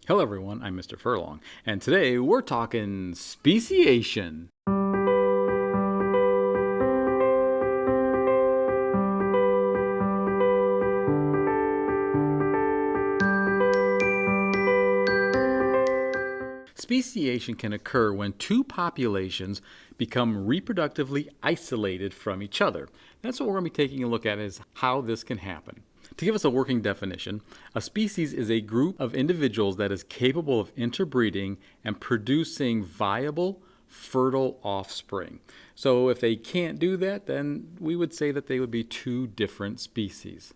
Hello everyone, I'm Mr. Furlong, and today we're talking speciation. Speciation can occur when two populations become reproductively isolated from each other. That's what we're going to be taking a look at, is how this can happen. To give us a working definition, a species is a group of individuals that is capable of interbreeding and producing viable, fertile offspring. So if they can't do that, then we would say that they would be two different species.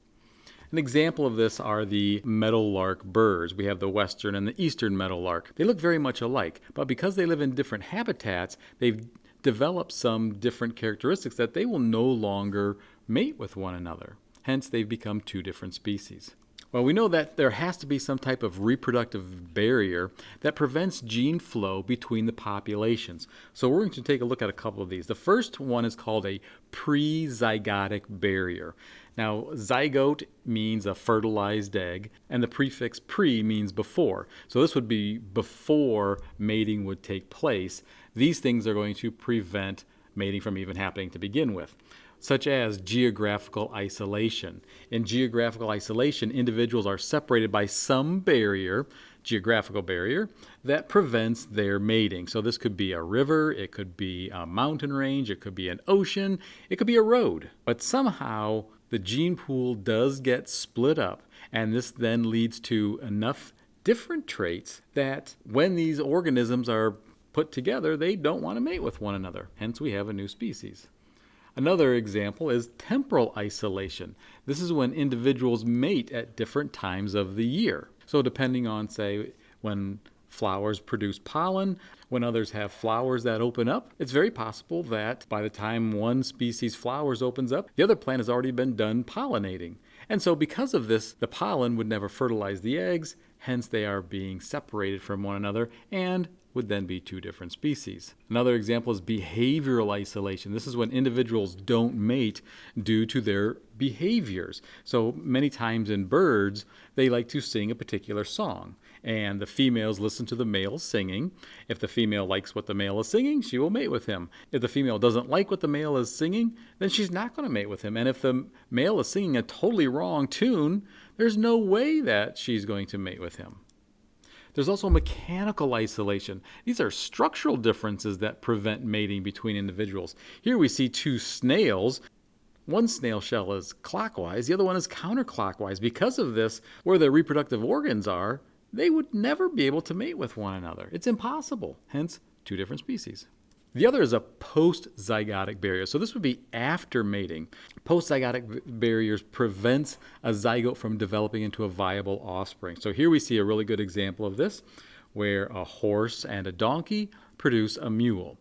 An example of this are the meadowlark birds. We have the western and the eastern meadowlark. They look very much alike, but because they live in different habitats, they've developed some different characteristics that they will no longer mate with one another. Hence, they've become two different species. Well, we know that there has to be some type of reproductive barrier that prevents gene flow between the populations. So we're going to take a look at a couple of these. The first one is called a prezygotic barrier. Now, zygote means a fertilized egg, and the prefix pre means before. So this would be before mating would take place. These things are going to prevent mating from even happening to begin with, such as geographical isolation. In geographical isolation, individuals are separated by some barrier, geographical barrier, that prevents their mating. So this could be a river, it could be a mountain range, it could be an ocean, it could be a road. But somehow the gene pool does get split up, and this then leads to enough different traits that when these organisms are put together, they don't want to mate with one another. Hence, we have a new species. Another example is temporal isolation. This is when individuals mate at different times of the year. So depending on, say, when flowers produce pollen, when others have flowers that open up, it's very possible that by the time one species' flowers opens up, the other plant has already been done pollinating. And so because of this, the pollen would never fertilize the eggs, hence they are being separated from one another and would then be two different species. Another example is behavioral isolation. This is when individuals don't mate due to their behaviors. So many times in birds, they like to sing a particular song, and the females listen to the male singing. If the female likes what the male is singing, she will mate with him. If the female doesn't like what the male is singing, then she's not going to mate with him. And if the male is singing a totally wrong tune, there's no way that she's going to mate with him. There's also mechanical isolation. These are structural differences that prevent mating between individuals. Here we see two snails. One snail shell is clockwise, the other one is counterclockwise. Because of this, where their reproductive organs are, they would never be able to mate with one another. It's impossible. Hence, two different species. The other is a post-zygotic barrier. So this would be after mating. Post-zygotic barriers prevents a zygote from developing into a viable offspring. So here we see a really good example of this, where a horse and a donkey produce a mule.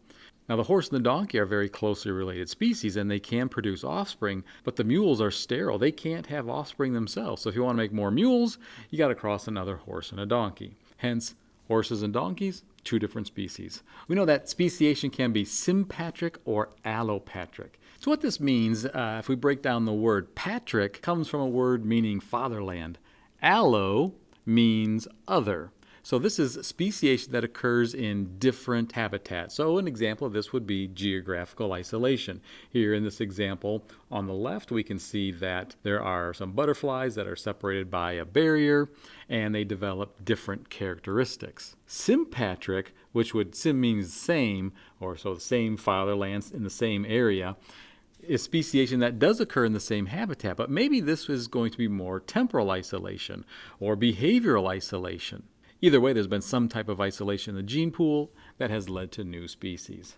Now the horse and the donkey are very closely related species, and they can produce offspring, but the mules are sterile. They can't have offspring themselves. So if you want to make more mules, you got to cross another horse and a donkey. Hence, horses and donkeys, two different species. We know that speciation can be sympatric or allopatric. So what this means, if we break down the word, patric comes from a word meaning fatherland. Allo means other. So this is speciation that occurs in different habitats. So an example of this would be geographical isolation. Here in this example on the left, we can see that there are some butterflies that are separated by a barrier, and they develop different characteristics. Sympatric, which would sim means same, or so the same fatherlands in the same area, is speciation that does occur in the same habitat, but maybe this is going to be more temporal isolation or behavioral isolation. Either way, there's been some type of isolation in the gene pool that has led to new species.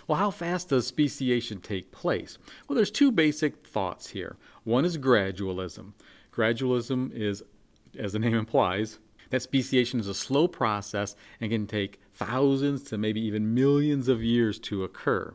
Well, how fast does speciation take place? Well, there's two basic thoughts here. One is gradualism. Gradualism is, as the name implies, that speciation is a slow process and can take thousands to maybe even millions of years to occur.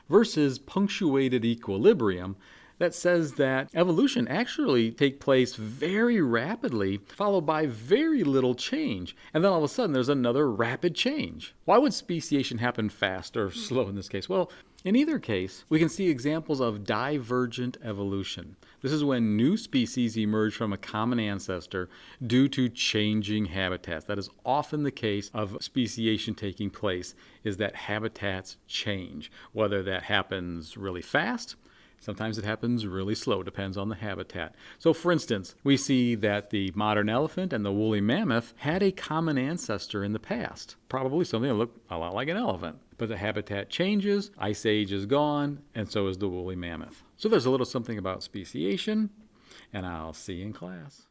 Versus punctuated equilibrium, that says that evolution actually takes place very rapidly, followed by very little change. And then all of a sudden, there's another rapid change. Why would speciation happen fast or slow in this case? Well, in either case, we can see examples of divergent evolution. This is when new species emerge from a common ancestor due to changing habitats. That is often the case of speciation taking place, is that habitats change. Whether that happens really fast, sometimes it happens really slow, depends on the habitat. So for instance, we see that the modern elephant and the woolly mammoth had a common ancestor in the past, probably something that looked a lot like an elephant. But the habitat changes, ice age is gone, and so is the woolly mammoth. So there's a little something about speciation, and I'll see you in class.